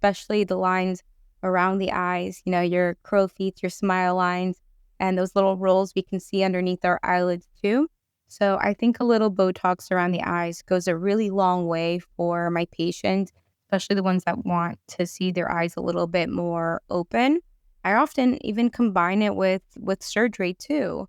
especially the lines around the eyes, your crow feet, your smile lines, and those little rolls we can see underneath our eyelids too. So I think a little Botox around the eyes goes a really long way for my patients, especially the ones that want to see their eyes a little bit more open. I often even combine it with surgery too.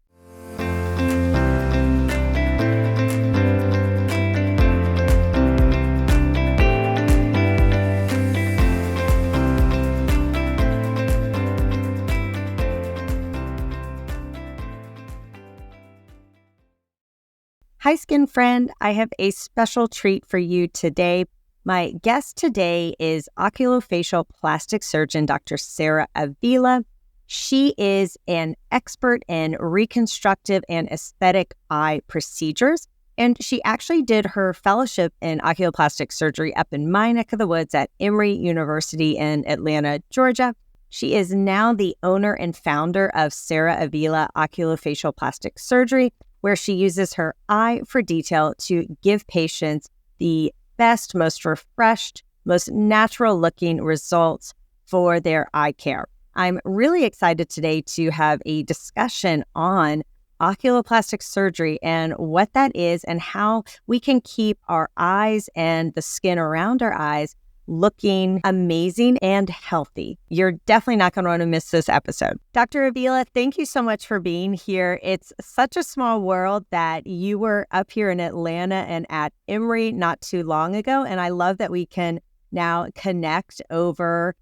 Hi, skin friend. I have a special treat for you today. My guest today is oculofacial plastic surgeon, Dr. Sarahavila. She is an expert in reconstructive and aesthetic eye procedures, and she actually did her fellowship in oculoplastic surgery up in my neck of the woods at Emory University in Atlanta, Georgia. She is now the owner and founder of Sarahavila Oculofacial Plastic Surgery, where she uses her eye for detail to give patients the best, most refreshed, most natural-looking results for their eye care. I'm really excited today to have a discussion on oculoplastic surgery and what that is and how we can keep our eyes and the skin around our eyes looking amazing and healthy. You're definitely not going to want to miss this episode. Dr. Avila, thank you so much for being here. It's such a small world that you were up here in Atlanta and at Emory not too long ago. And I love that we can now connect over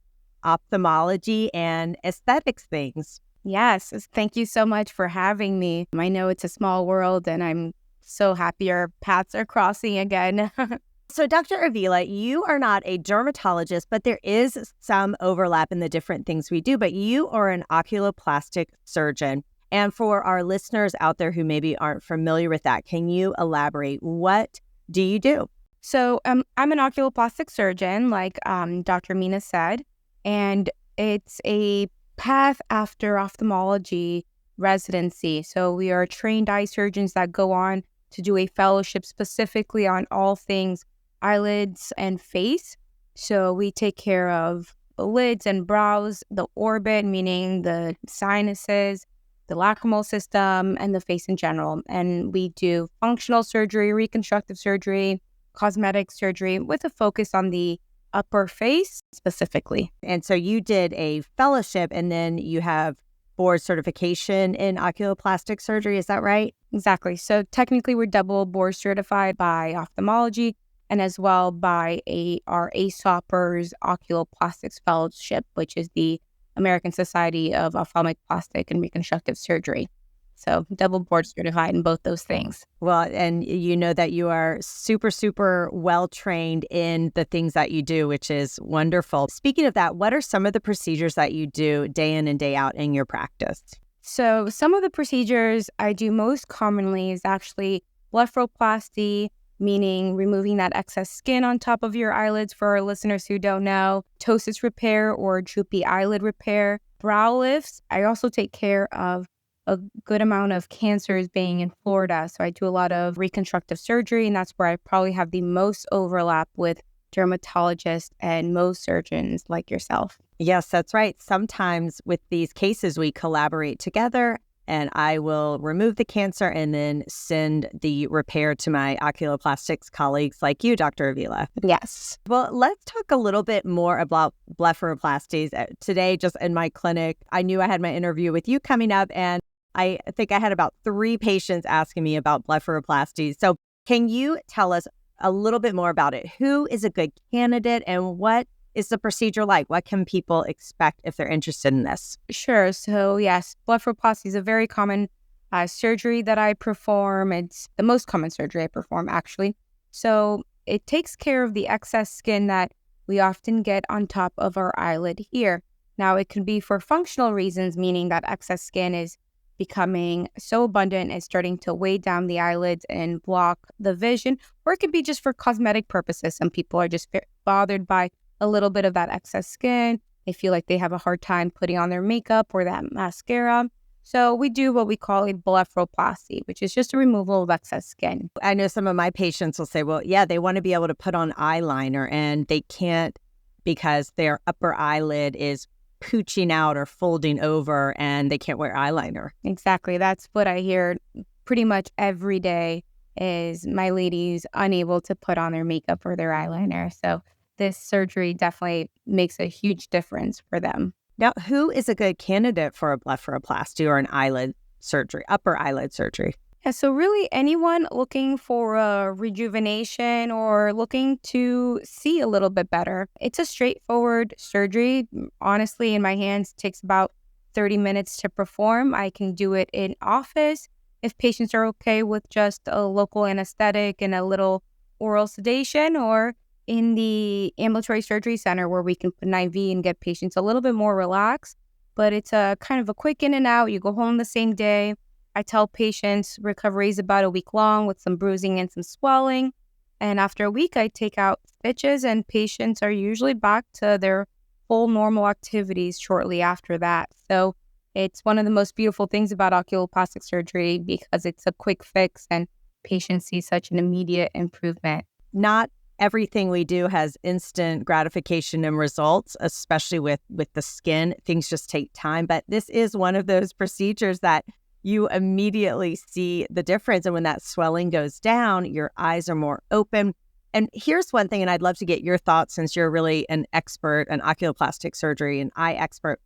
ophthalmology and aesthetics things. Yes, thank you so much for having me. I know it's a small world and I'm so happy our paths are crossing again. So, Dr. Avila, you are not a dermatologist, but there is some overlap in the different things we do. But you are an oculoplastic surgeon. And for our listeners out there who maybe aren't familiar with that, can you elaborate? What do you do? So I'm an oculoplastic surgeon, like Dr. Mina said, and it's a path after ophthalmology residency. So we are trained eye surgeons that go on to do a fellowship specifically on all things eyelids and face. So we take care of the lids and brows, the orbit, meaning the sinuses, the lacrimal system, and the face in general. And we do functional surgery, reconstructive surgery, cosmetic surgery with a focus on the upper face specifically. And so you did a fellowship and then you have board certification in oculoplastic surgery. Is that right? Exactly. So technically we're double board certified by ophthalmology and as well by our ASOPers Oculoplastics Fellowship, which is the American Society of Ophthalmic Plastic and Reconstructive Surgery. So double board certified in both those things. Well, and you know that you are super, super well trained in the things that you do, which is wonderful. Speaking of that, what are some of the procedures that you do day in and day out in your practice? So some of the procedures I do most commonly is actually blepharoplasty, meaning removing that excess skin on top of your eyelids for our listeners who don't know, ptosis repair or droopy eyelid repair, brow lifts. I also take care of a good amount of cancers being in Florida. So I do a lot of reconstructive surgery, and that's where I probably have the most overlap with dermatologists and Mohs surgeons like yourself. Yes, that's right. Sometimes with these cases, we collaborate together and I will remove the cancer and then send the repair to my oculoplastics colleagues like you, Dr. Avila. Yes. Well, let's talk a little bit more about blepharoplasties. Today, just in my clinic, I knew I had my interview with you coming up, and I think I had about 3 patients asking me about blepharoplasties. So can you tell us a little bit more about it? Who is a good candidate and what is the procedure like? What can people expect if they're interested in this? Sure. So yes, blepharoplasty is a very common surgery that I perform. It's the most common surgery I perform, actually. So it takes care of the excess skin that we often get on top of our eyelid here. Now, it can be for functional reasons, meaning that excess skin is becoming so abundant it's starting to weigh down the eyelids and block the vision, or it could be just for cosmetic purposes. Some people are just bothered by a little bit of that excess skin. They feel like they have a hard time putting on their makeup or that mascara. So we do what we call a blepharoplasty, which is just a removal of excess skin. I know some of my patients will say, well, yeah, they want to be able to put on eyeliner and they can't because their upper eyelid is pooching out or folding over and they can't wear eyeliner. Exactly. That's what I hear pretty much every day is my ladies unable to put on their makeup or their eyeliner. So this surgery definitely makes a huge difference for them. Now, who is a good candidate for a blepharoplasty or an eyelid surgery, upper eyelid surgery? Yeah, so really anyone looking for a rejuvenation or looking to see a little bit better. It's a straightforward surgery. Honestly, in my hands, it takes about 30 minutes to perform. I can do it in office if patients are okay with just a local anesthetic and a little oral sedation, or in the ambulatory surgery center where we can put an IV and get patients a little bit more relaxed. But it's a kind of a quick in and out. You go home the same day. I tell patients recovery is about a week long with some bruising and some swelling. And after a week, I take out stitches and patients are usually back to their full normal activities shortly after that. So it's one of the most beautiful things about oculoplastic surgery because it's a quick fix and patients see such an immediate improvement. Not everything we do has instant gratification and results, especially with the skin. Things just take time. But this is one of those procedures that you immediately see the difference. And when that swelling goes down, your eyes are more open. And here's one thing, and I'd love to get your thoughts since you're really an expert, an oculoplastic surgery, an eye expert.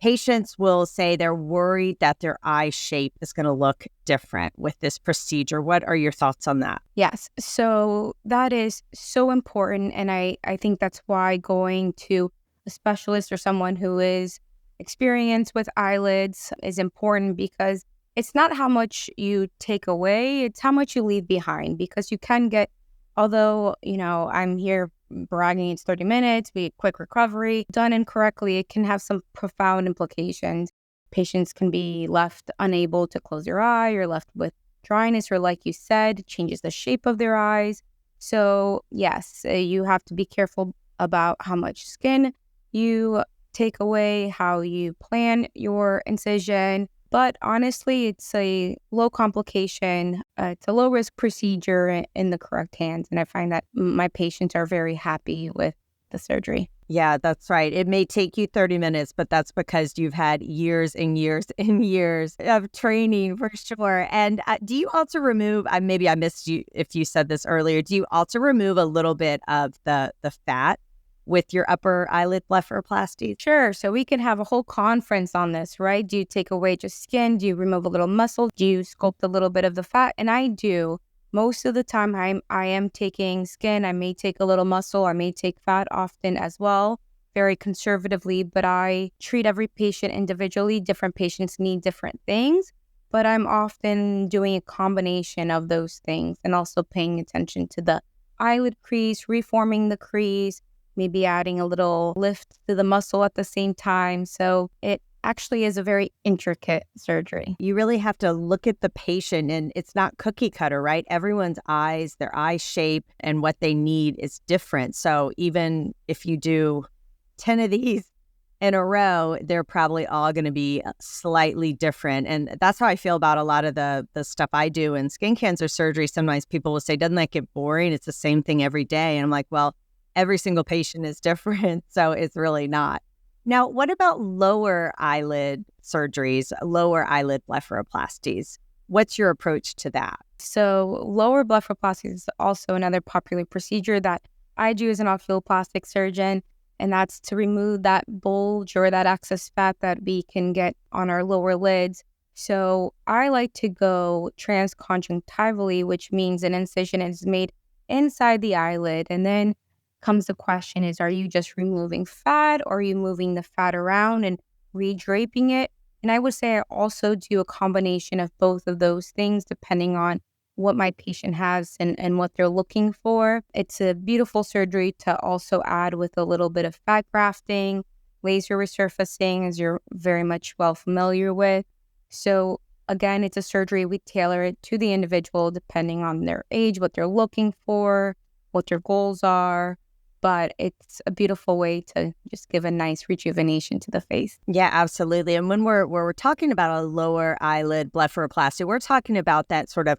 Patients will say they're worried that their eye shape is going to look different with this procedure. What are your thoughts on that? Yes, so that is so important. And I think that's why going to a specialist or someone who is experienced with eyelids is important, because it's not how much you take away, it's how much you leave behind. Because you can get, although, I'm here bragging it's 30 minutes, be a quick recovery, done incorrectly, it can have some profound implications. Patients can be left unable to close their eye or left with dryness, or like you said, it changes the shape of their eyes. So yes, you have to be careful about how much skin you take away, how you plan your incision. But honestly, it's a low complication, it's a low risk procedure in the correct hands. And I find that my patients are very happy with the surgery. Yeah, that's right. It may take you 30 minutes, but that's because you've had years and years and years of training for sure. And do you also remove, maybe I missed you if you said this earlier, do you also remove a little bit of the fat with your upper eyelid blepharoplasty? Sure. So we can have a whole conference on this, right? Do you take away just skin? Do you remove a little muscle? Do you sculpt a little bit of the fat? And I do. Most of the time I am taking skin. I may take a little muscle. I may take fat often as well, very conservatively, but I treat every patient individually. Different patients need different things, but I'm often doing a combination of those things and also paying attention to the eyelid crease, reforming the crease, maybe adding a little lift to the muscle at the same time. So it actually is a very intricate surgery. You really have to look at the patient, and it's not cookie cutter, right? Everyone's eyes, their eye shape, and what they need is different. So even if you do 10 of these in a row, they're probably all going to be slightly different. And that's how I feel about a lot of the stuff I do in skin cancer surgery. Sometimes people will say, doesn't that get boring? It's the same thing every day. And I'm like, well, every single patient is different, so it's really not. Now, what about lower eyelid surgeries, lower eyelid blepharoplasties? What's your approach to that? So lower blepharoplasty is also another popular procedure that I do as an oculoplastic surgeon, and that's to remove that bulge or that excess fat that we can get on our lower lids. So I like to go transconjunctivally, which means an incision is made inside the eyelid, and then comes the question is, are you just removing fat, or are you moving the fat around and redraping it? And I would say I also do a combination of both of those things depending on what my patient has and what they're looking for. It's a beautiful surgery to also add with a little bit of fat grafting, laser resurfacing, as you're very much well familiar with. So again, it's a surgery we tailor it to the individual depending on their age, what they're looking for, what their goals are. But it's a beautiful way to just give a nice rejuvenation to the face. Yeah, absolutely. And when we're talking about a lower eyelid blepharoplasty, we're talking about that sort of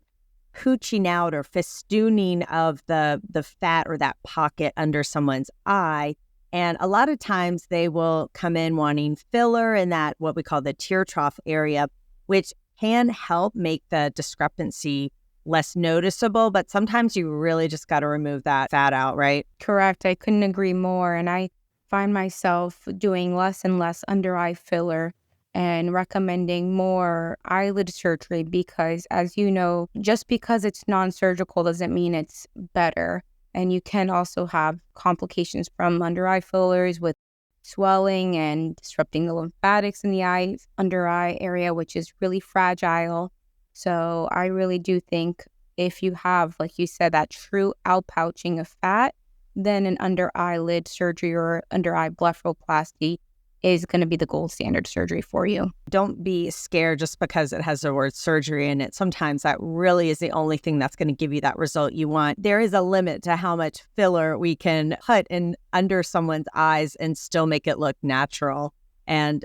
pooching out or festooning of the fat or that pocket under someone's eye. And a lot of times they will come in wanting filler in that what we call the tear trough area, which can help make the discrepancy less noticeable. But sometimes you really just got to remove that fat out, right? Correct. I couldn't agree more. And I find myself doing less and less under eye filler and recommending more eyelid surgery because, as you know, just because it's non-surgical doesn't mean it's better. And you can also have complications from under eye fillers with swelling and disrupting the lymphatics in the under eye area, which is really fragile. So I really do think if you have, like you said, that true outpouching of fat, then an under eyelid surgery or under eye blepharoplasty is going to be the gold standard surgery for you. Don't be scared just because it has the word surgery in it. Sometimes that really is the only thing that's going to give you that result you want. There is a limit to how much filler we can put in under someone's eyes and still make it look natural. And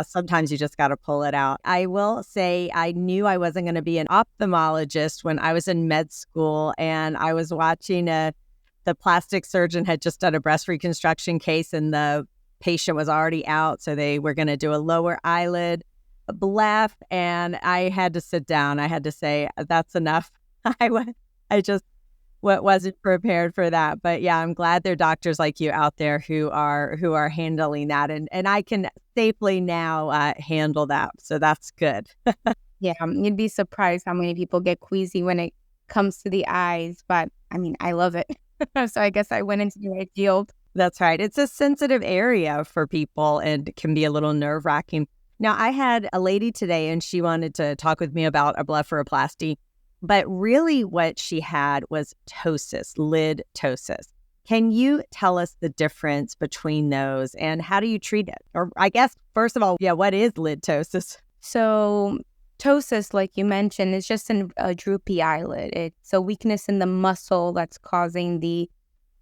sometimes you just got to pull it out. I will say I knew I wasn't going to be an ophthalmologist when I was in med school, and I was watching the plastic surgeon had just done a breast reconstruction case, and the patient was already out, so they were going to do a lower eyelid bleph, and I had to sit down. I had to say, that's enough. I just wasn't prepared for that. But yeah, I'm glad there are doctors like you out there who are handling that, and I can safely now handle that. So that's good. Yeah, you'd be surprised how many people get queasy when it comes to the eyes, but I mean, I love it. So I guess I went into the right field. That's right. It's a sensitive area for people and can be a little nerve-wracking. Now, I had a lady today and she wanted to talk with me about a blepharoplasty, but really what she had was ptosis, lid ptosis. Can you tell us the difference between those and how do you treat it? Or I guess, first of all, what is lid ptosis? So ptosis, like you mentioned, is just a droopy eyelid. It's a weakness in the muscle that's causing the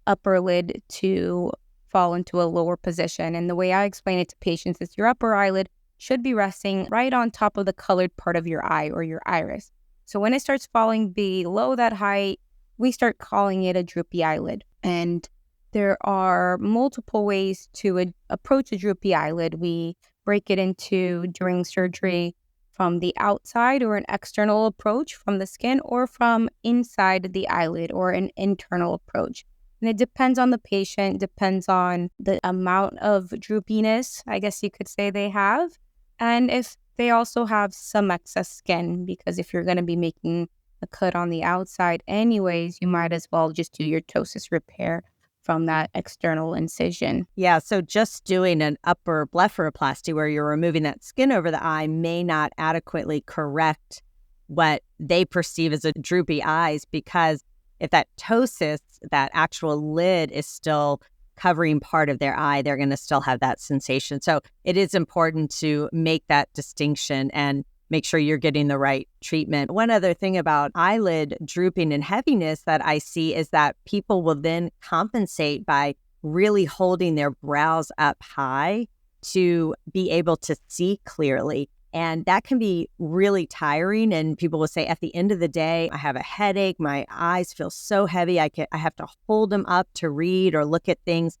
upper lid to fall into a lower position. And the way I explain it to patients is your upper eyelid should be resting right on top of the colored part of your eye or your iris. So when it starts falling below that height, we start calling it a droopy eyelid. And there are multiple ways to approach a droopy eyelid. We break it into, during surgery, from the outside or an external approach from the skin, or from inside the eyelid or an internal approach. And it depends on the patient, depends on the amount of droopiness, I guess you could say they have. And if they also have some excess skin, because if you're going to be making a cut on the outside anyways, you might as well just do your ptosis repair from that external incision. Yeah, so just doing an upper blepharoplasty where you're removing that skin over the eye may not adequately correct what they perceive as a droopy eyes, because if that ptosis, that actual lid, is still covering part of their eye, they're going to still have that sensation. So it is important to make that distinction and make sure you're getting the right treatment. One other thing about eyelid drooping and heaviness that I see is that people will then compensate by really holding their brows up high to be able to see clearly. And that can be really tiring. And people will say, at the end of the day, I have a headache. My eyes feel so heavy. I have to hold them up to read or look at things.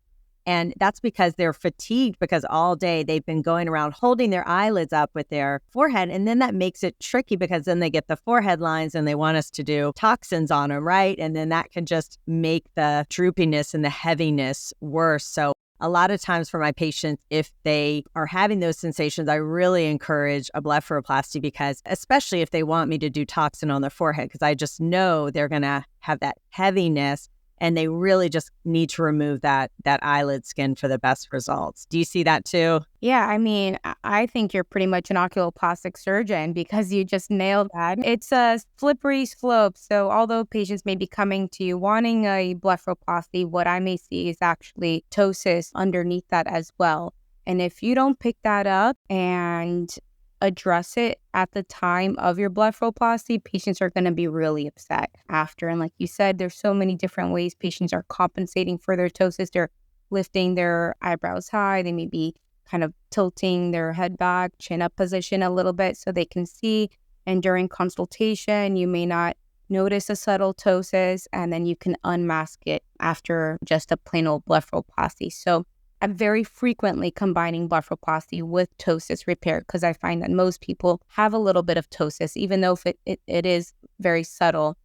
And that's because they're fatigued, because all day they've been going around holding their eyelids up with their forehead. And then that makes it tricky, because then they get the forehead lines and they want us to do toxins on them, right? And then that can just make the droopiness and the heaviness worse. So a lot of times for my patients, if they are having those sensations, I really encourage a blepharoplasty, because especially if they want me to do toxin on their forehead, because I just know they're going to have that heaviness and they really just need to remove that eyelid skin for the best results. Do you see that too? Yeah, I mean, I think you're pretty much an oculoplastic surgeon, because you just nailed that. It's a slippery slope. So although patients may be coming to you wanting a blepharoplasty, what I may see is actually ptosis underneath that as well. And if you don't pick that up and address it at the time of your blepharoplasty, patients are going to be really upset after. And like you said, there's so many different ways patients are compensating for their ptosis. They're lifting their eyebrows high. They may be kind of tilting their head back, chin up position a little bit so they can see. And during consultation, you may not notice a subtle ptosis, and then you can unmask it after just a plain old blepharoplasty. So I'm very frequently combining blepharoplasty with ptosis repair because I find that most people have a little bit of ptosis, even though if it is very subtle.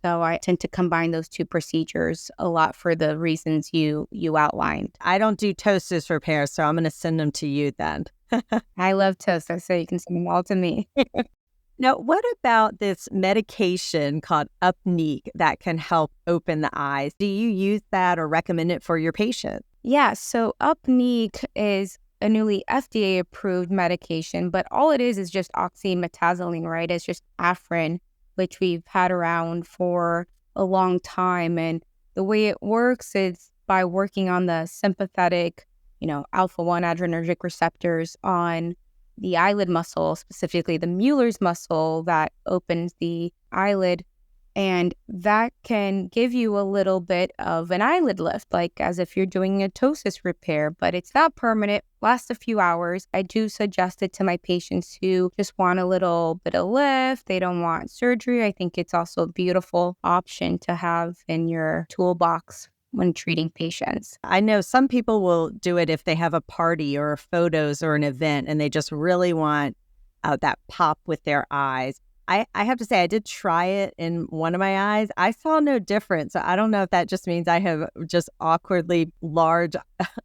So I tend to combine those two procedures a lot for the reasons you outlined. I don't do ptosis repair, so I'm going to send them to you then. I love ptosis, so you can send them all to me. Now, what about this medication called Upneek that can help open the eyes? Do you use that or recommend it for your patients? Yeah, so Upneek is a newly FDA-approved medication, but all it is just oxymetazoline, right? It's just Afrin, which we've had around for a long time. And the way it works is by working on the sympathetic, alpha-1 adrenergic receptors on the eyelid muscle, specifically the Mueller's muscle that opens the eyelid. And that can give you a little bit of an eyelid lift, like as if you're doing a ptosis repair, but it's not permanent, lasts a few hours. I do suggest it to my patients who just want a little bit of lift. They don't want surgery. I think it's also a beautiful option to have in your toolbox when treating patients. I know some people will do it if they have a party or photos or an event and they just really want that pop with their eyes. I have to say, I did try it in one of my eyes. I saw no difference. So I don't know if that just means I have just awkwardly large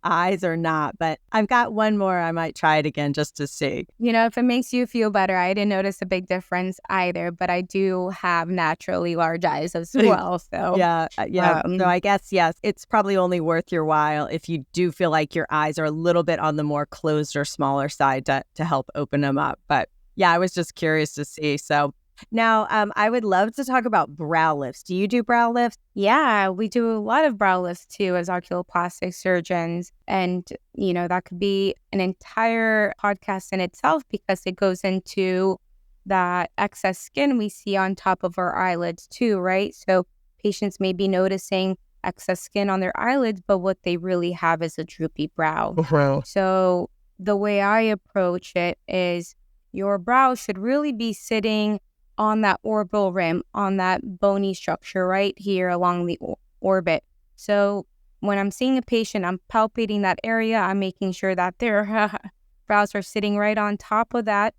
eyes or not, but I've got one more. I might try it again just to see. If it makes you feel better, I didn't notice a big difference either, but I do have naturally large eyes as well. So yeah. So I guess, yes, it's probably only worth your while if you do feel like your eyes are a little bit on the more closed or smaller side to help open them up. But yeah, I was just curious to see. So now I would love to talk about brow lifts. Do you do brow lifts? Yeah, we do a lot of brow lifts too as oculoplastic surgeons. And, that could be an entire podcast in itself because it goes into that excess skin we see on top of our eyelids too, right? So patients may be noticing excess skin on their eyelids, but what they really have is a droopy brow. So the way I approach it is your brow should really be sitting on that orbital rim, on that bony structure right here along the orbit. So when I'm seeing a patient, I'm palpating that area. I'm making sure that their brows are sitting right on top of that.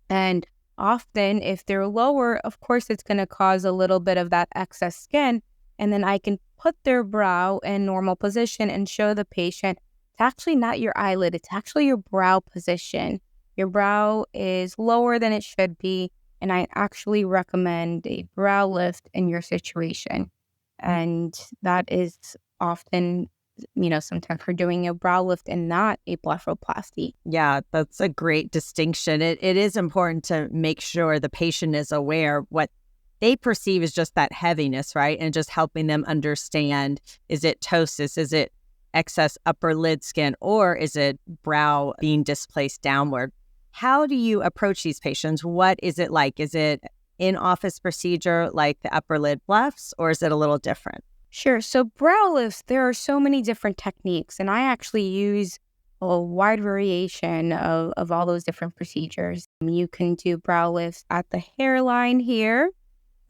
And often, if they're lower, of course, it's going to cause a little bit of that excess skin. And then I can put their brow in normal position and show the patient it's actually not your eyelid. It's actually your brow position. Your brow is lower than it should be, and I actually recommend a brow lift in your situation. And that is often, sometimes we're doing a brow lift and not a blepharoplasty. Yeah, that's a great distinction. It is important to make sure the patient is aware what they perceive as just that heaviness, right? And just helping them understand, is it ptosis? Is it excess upper lid skin? Or is it brow being displaced downward? How do you approach these patients? What is it like? Is it in-office procedure like the upper lid blephs, or is it a little different? Sure. So brow lifts, there are so many different techniques, and I actually use a wide variation of all those different procedures. You can do brow lifts at the hairline here.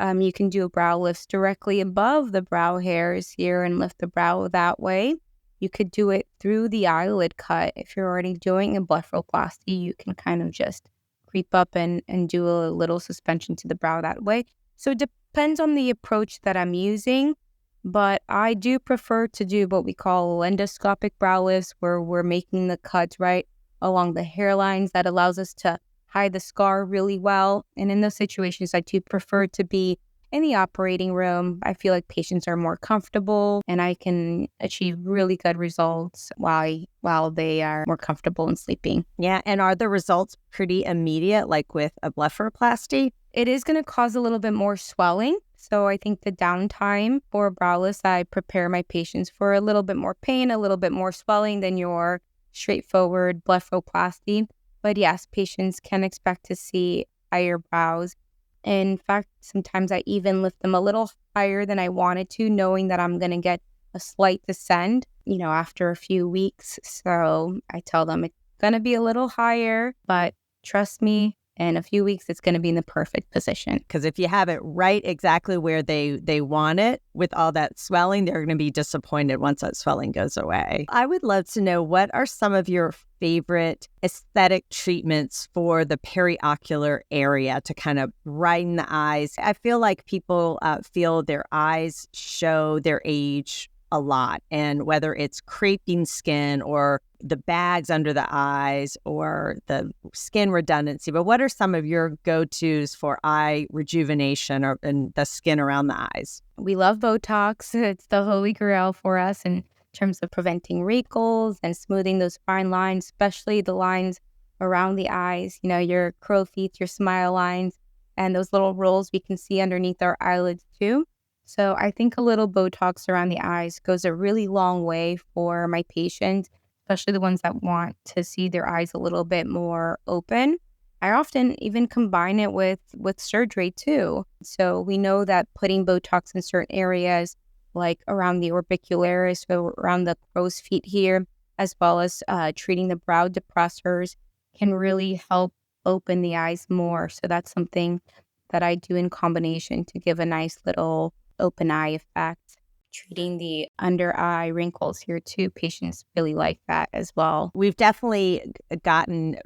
You can do brow lifts directly above the brow hairs here and lift the brow that way. You could do it through the eyelid cut. If you're already doing a blepharoplasty, you can kind of just creep up and do a little suspension to the brow that way. So it depends on the approach that I'm using, but I do prefer to do what we call endoscopic brow lifts, where we're making the cuts right along the hairlines. That allows us to hide the scar really well. And in those situations, I do prefer to be in the operating room. I feel like patients are more comfortable and I can achieve really good results while they are more comfortable and sleeping. Yeah, and are the results pretty immediate, like with a blepharoplasty? It is going to cause a little bit more swelling. So I think the downtime for brow lifts, I prepare my patients for a little bit more pain, a little bit more swelling than your straightforward blepharoplasty. But yes, patients can expect to see higher brows. In fact, sometimes I even lift them a little higher than I wanted to, knowing that I'm going to get a slight descend, after a few weeks. So I tell them it's going to be a little higher, but trust me, in a few weeks, it's going to be in the perfect position. Because if you have it right exactly where they want it with all that swelling, they're going to be disappointed once that swelling goes away. I would love to know, what are some of your favorite aesthetic treatments for the periocular area to kind of brighten the eyes? I feel like people feel their eyes show their age a lot, and whether it's creping skin or the bags under the eyes or the skin redundancy. But what are some of your go-tos for eye rejuvenation and the skin around the eyes? We love Botox. It's the holy grail for us in terms of preventing wrinkles and smoothing those fine lines, especially the lines around the eyes, your crow feet, your smile lines, and those little rolls we can see underneath our eyelids too. So I think a little Botox around the eyes goes a really long way for my patients, especially the ones that want to see their eyes a little bit more open. I often even combine it with surgery too. So we know that putting Botox in certain areas, like around the orbicularis, so around the crow's feet here, as well as treating the brow depressors, can really help open the eyes more. So that's something that I do in combination to give a nice little open eye effect. Treating the under eye wrinkles here too, patients really like that as well. We've definitely gotten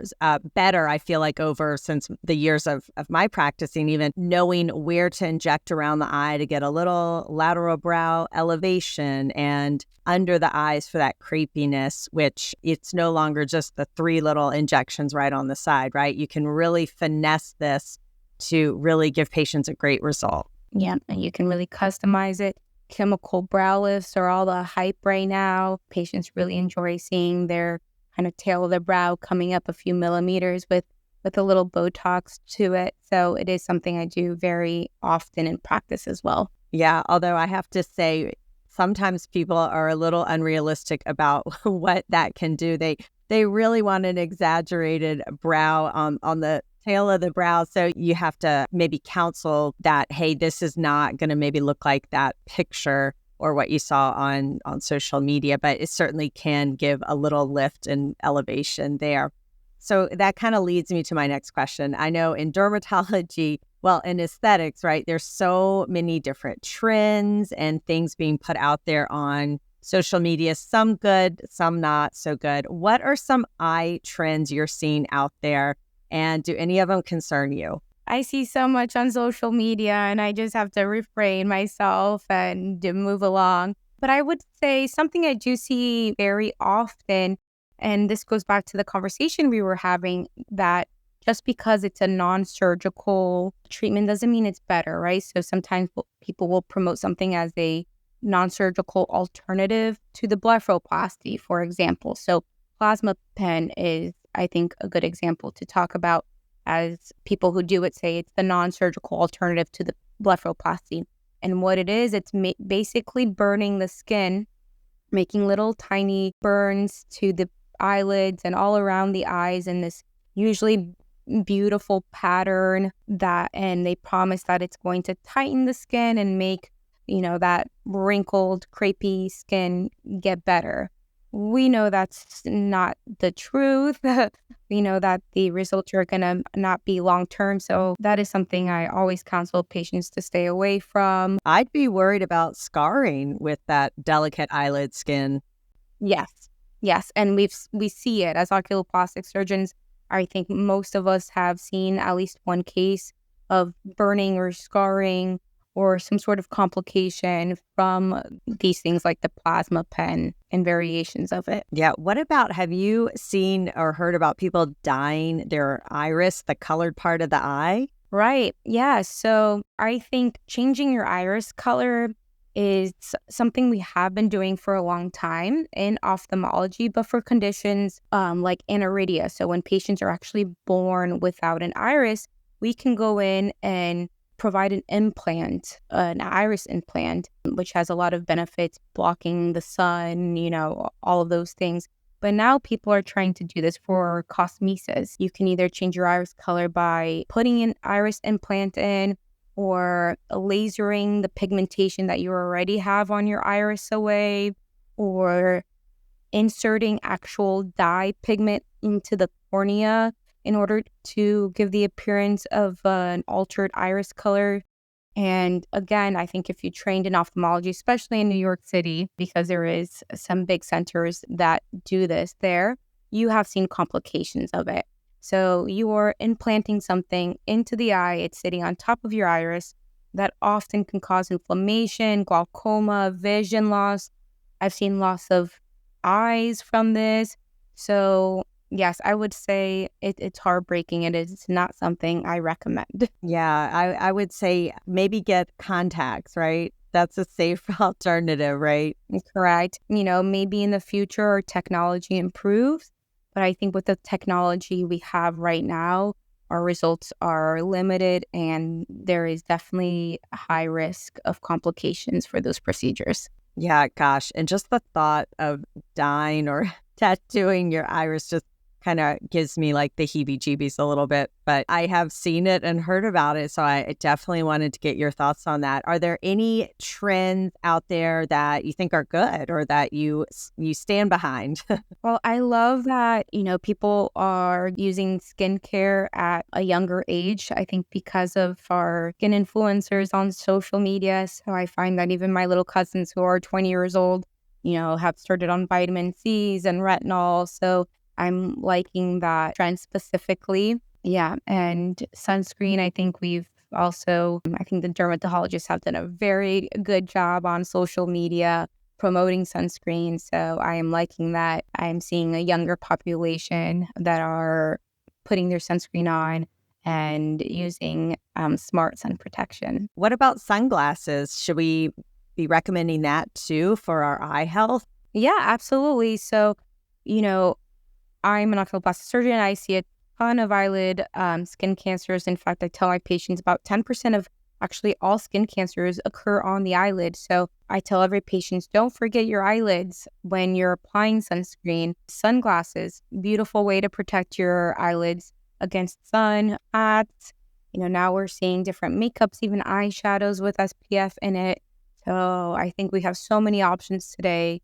better, I feel like, over since the years of my practicing, even knowing where to inject around the eye to get a little lateral brow elevation and under the eyes for that crepiness, which it's no longer just the 3 little injections right on the side, right? You can really finesse this to really give patients a great result. Yeah, and you can really customize it. Chemical brow lifts are all the hype right now. Patients really enjoy seeing their kind of tail of the brow coming up a few millimeters with a little Botox to it. So it is something I do very often in practice as well. Yeah, although I have to say, sometimes people are a little unrealistic about what that can do. They really want an exaggerated brow on the tail of the brow. So you have to maybe counsel that, hey, this is not going to maybe look like that picture or what you saw on social media, but it certainly can give a little lift and elevation there. So that kind of leads me to my next question. I know in dermatology, well, in aesthetics, right, there's so many different trends and things being put out there on social media, some good, some not so good. What are some eye trends you're seeing out there? And do any of them concern you? I see so much on social media and I just have to refrain myself and to move along. But I would say something I do see very often, and this goes back to the conversation we were having, that just because it's a non-surgical treatment doesn't mean it's better, right? So sometimes people will promote something as a non-surgical alternative to the blepharoplasty, for example. So plasma pen is, I think, a good example to talk about, as people who do it say it's the non-surgical alternative to the blepharoplasty. And what it is, it's basically burning the skin, making little tiny burns to the eyelids and all around the eyes in this usually beautiful pattern and they promise that it's going to tighten the skin and make, that wrinkled, crepey skin get better. We know that's not the truth. We know that the results are going to not be long-term. So that is something I always counsel patients to stay away from. I'd be worried about scarring with that delicate eyelid skin. Yes. And we see it as oculoplastic surgeons. I think most of us have seen at least one case of burning or scarring or some sort of complication from these things like the plasma pen and variations of it. Yeah. What about, have you seen or heard about people dyeing their iris, the colored part of the eye? Right. Yeah. So I think changing your iris color is something we have been doing for a long time in ophthalmology, but for conditions like aniridia. So when patients are actually born without an iris, we can go in and provide an iris implant, which has a lot of benefits, blocking the sun, all of those things. But now people are trying to do this for cosmesis. You can either change your iris color by putting an iris implant in or lasering the pigmentation that you already have on your iris away, or inserting actual dye pigment into the cornea in order to give the appearance of an altered iris color. And again, I think if you trained in ophthalmology, especially in New York City, because there is some big centers that do this there, you have seen complications of it. So you are implanting something into the eye. It's sitting on top of your iris that often can cause inflammation, glaucoma, vision loss. I've seen loss of eyes from this. So yes, I would say it's heartbreaking. It is not something I recommend. Yeah, I would say maybe get contacts, right? That's a safe alternative, right? Correct. Maybe in the future our technology improves, but I think with the technology we have right now, our results are limited and there is definitely a high risk of complications for those procedures. Yeah, gosh. And just the thought of dyeing or tattooing your iris just kind of gives me like the heebie-jeebies a little bit. But I have seen it and heard about it. So I definitely wanted to get your thoughts on that. Are there any trends out there that you think are good or that you stand behind? Well, I love that, people are using skincare at a younger age. I think because of our skin influencers on social media. So I find that even my little cousins who are 20 years old, have started on vitamin C's and retinol. So I'm liking that trend specifically. Yeah. And sunscreen, I think I think the dermatologists have done a very good job on social media promoting sunscreen. So I am liking that. I'm seeing a younger population that are putting their sunscreen on and using smart sun protection. What about sunglasses? Should we be recommending that too for our eye health? Yeah, absolutely. So, I'm an oculoplastic surgeon. I see a ton of eyelid skin cancers. In fact, I tell my patients about 10% of actually all skin cancers occur on the eyelid. So I tell every patient, don't forget your eyelids when you're applying sunscreen. Sunglasses, beautiful way to protect your eyelids against sun, hats. Now we're seeing different makeups, even eyeshadows with SPF in it. So I think we have so many options today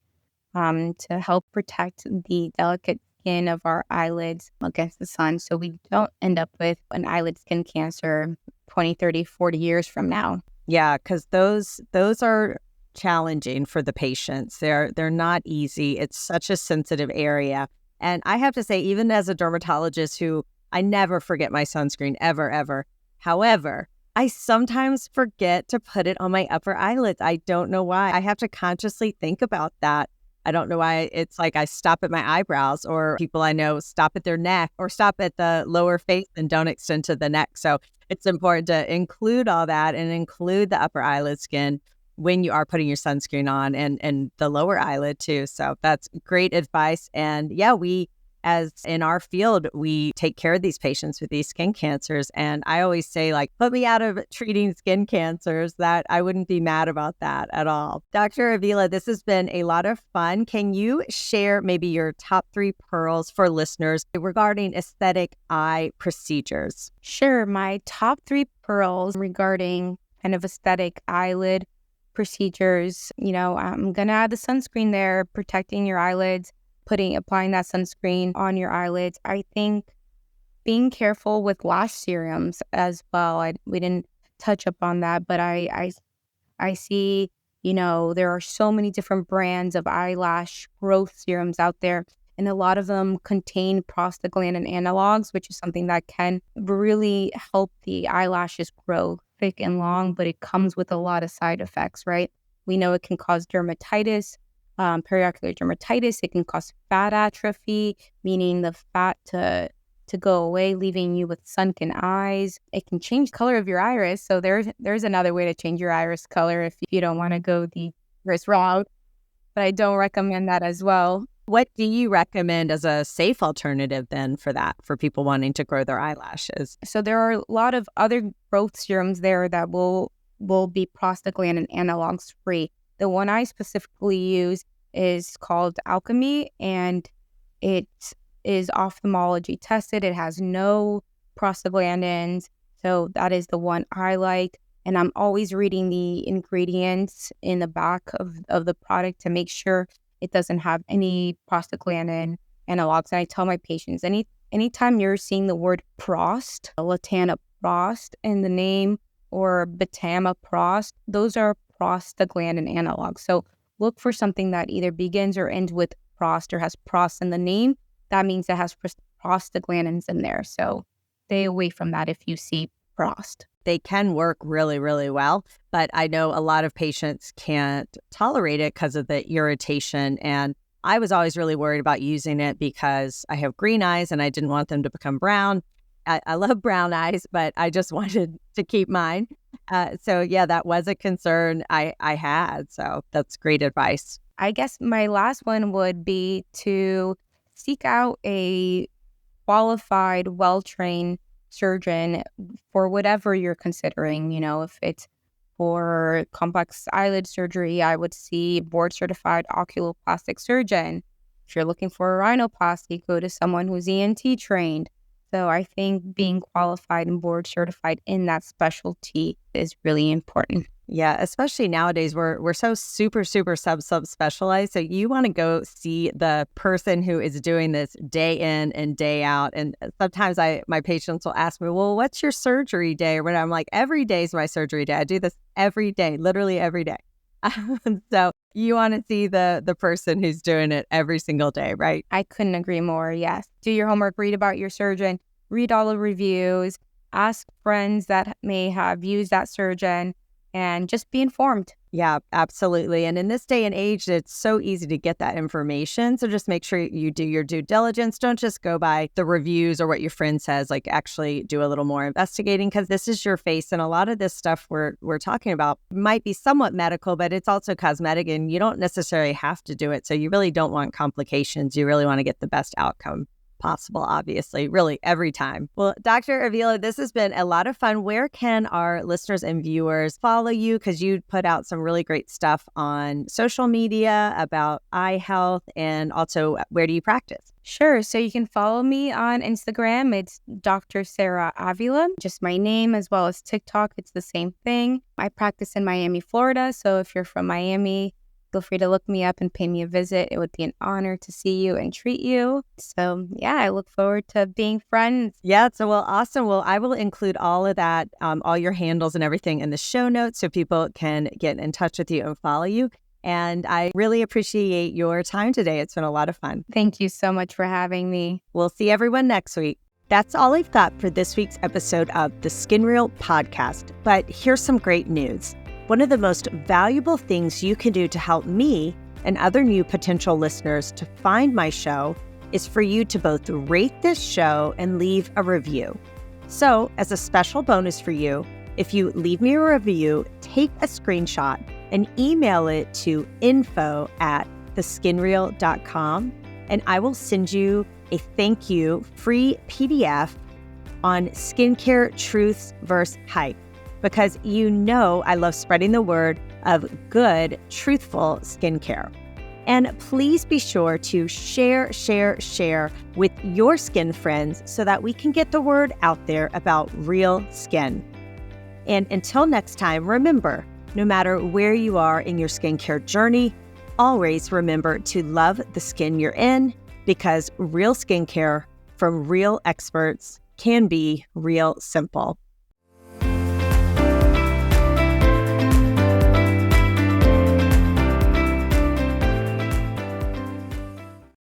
to help protect the delicate skin of our eyelids against the sun so we don't end up with an eyelid skin cancer 20, 30, 40 years from now. Yeah, because those are challenging for the patients. They're not easy. It's such a sensitive area. And I have to say, even as a dermatologist who I never forget my sunscreen ever, ever. However, I sometimes forget to put it on my upper eyelids. I don't know why. I have to consciously think about that. I don't know why. It's like I stop at my eyebrows, or people I know stop at their neck or stop at the lower face and don't extend to the neck. So it's important to include all that and include the upper eyelid skin when you are putting your sunscreen on, and the lower eyelid too. So that's great advice. And yeah, as in our field, we take care of these patients with these skin cancers. And I always say, like, put me out of treating skin cancers. That I wouldn't be mad about that at all. Dr. Avila, this has been a lot of fun. Can you share maybe your top 3 pearls for listeners regarding aesthetic eye procedures? Sure. My top 3 pearls regarding kind of aesthetic eyelid procedures, I'm going to add the sunscreen there, protecting your eyelids. Applying that sunscreen on your eyelids. I think being careful with lash serums as well. We didn't touch upon that, but I see, there are so many different brands of eyelash growth serums out there, and a lot of them contain prostaglandin analogs, which is something that can really help the eyelashes grow thick and long, but it comes with a lot of side effects, right? We know it can cause dermatitis, periocular dermatitis. It can cause fat atrophy, meaning the fat to go away, leaving you with sunken eyes. It can change color of your iris. So there's another way to change your iris color if you don't want to go the iris route. But I don't recommend that as well. What do you recommend as a safe alternative then for that, for people wanting to grow their eyelashes? So there are a lot of other growth serums there that will be prostaglandin analogs free. The one I specifically use is called Alchemy, and it is ophthalmology tested. It has no prostaglandins, so that is the one I like. And I'm always reading the ingredients in the back of the product to make sure it doesn't have any prostaglandin analogs. And I tell my patients, anytime you're seeing the word prost, latanoprost in the name, or betamaprost, those are prostaglandin analogs. So look for something that either begins or ends with prost or has prost in the name. That means it has prostaglandins in there. So stay away from that if you see prost. They can work really, really well, but I know a lot of patients can't tolerate it because of the irritation. And I was always really worried about using it because I have green eyes and I didn't want them to become brown. I love brown eyes, but I just wanted to keep mine. So yeah, that was a concern I had. So that's great advice. I guess my last one would be to seek out a qualified, well-trained surgeon for whatever you're considering. If it's for complex eyelid surgery, I would see board-certified oculoplastic surgeon. If you're looking for a rhinoplasty, go to someone who's ENT trained. So I think being qualified and board certified in that specialty is really important. Yeah, especially nowadays, we're so super specialized. So you want to go see the person who is doing this day in and day out. And sometimes my patients will ask me, well, what's your surgery day? Or when I'm like, every day is my surgery day. I do this every day, literally every day. So you want to see the person who's doing it every single day, right? I couldn't agree more. Yes. Do your homework, read about your surgeon, read all the reviews, ask friends that may have used that surgeon, and just be informed. Yeah, absolutely. And in this day and age, it's so easy to get that information. So just make sure you do your due diligence. Don't just go by the reviews or what your friend says, like actually do a little more investigating, because this is your face. And a lot of this stuff we're talking about might be somewhat medical, but it's also cosmetic and you don't necessarily have to do it. So you really don't want complications. You really want to get the best outcome possible, obviously, really every time. Well, Dr. Avila, this has been a lot of fun. Where can our listeners and viewers follow you? Because you put out some really great stuff on social media about eye health, and also where do you practice? Sure. So you can follow me on Instagram. It's Dr. Sarahavila, just my name, as well as TikTok. It's the same thing. I practice in Miami, Florida. So if you're from Miami, feel free to look me up and pay me a visit. It would be an honor to see you and treat you. So yeah, I look forward to being friends. Yeah, so well, awesome. Well, I will include all of that, all your handles and everything in the show notes so people can get in touch with you and follow you. And I really appreciate your time today. It's been a lot of fun. Thank you so much for having me. We'll see everyone next week. That's all I've got for this week's episode of the Skin Real podcast. But here's some great news. One of the most valuable things you can do to help me and other new potential listeners to find my show is for you to both rate this show and leave a review. So, as a special bonus for you, if you leave me a review, take a screenshot and email it to info@theskinreal.com, and I will send you a thank you free PDF on skincare truths versus hype. Because you know I love spreading the word of good, truthful skincare. And please be sure to share with your skin friends so that we can get the word out there about real skin. And until next time, remember, no matter where you are in your skincare journey, always remember to love the skin you're in, because real skincare from real experts can be real simple.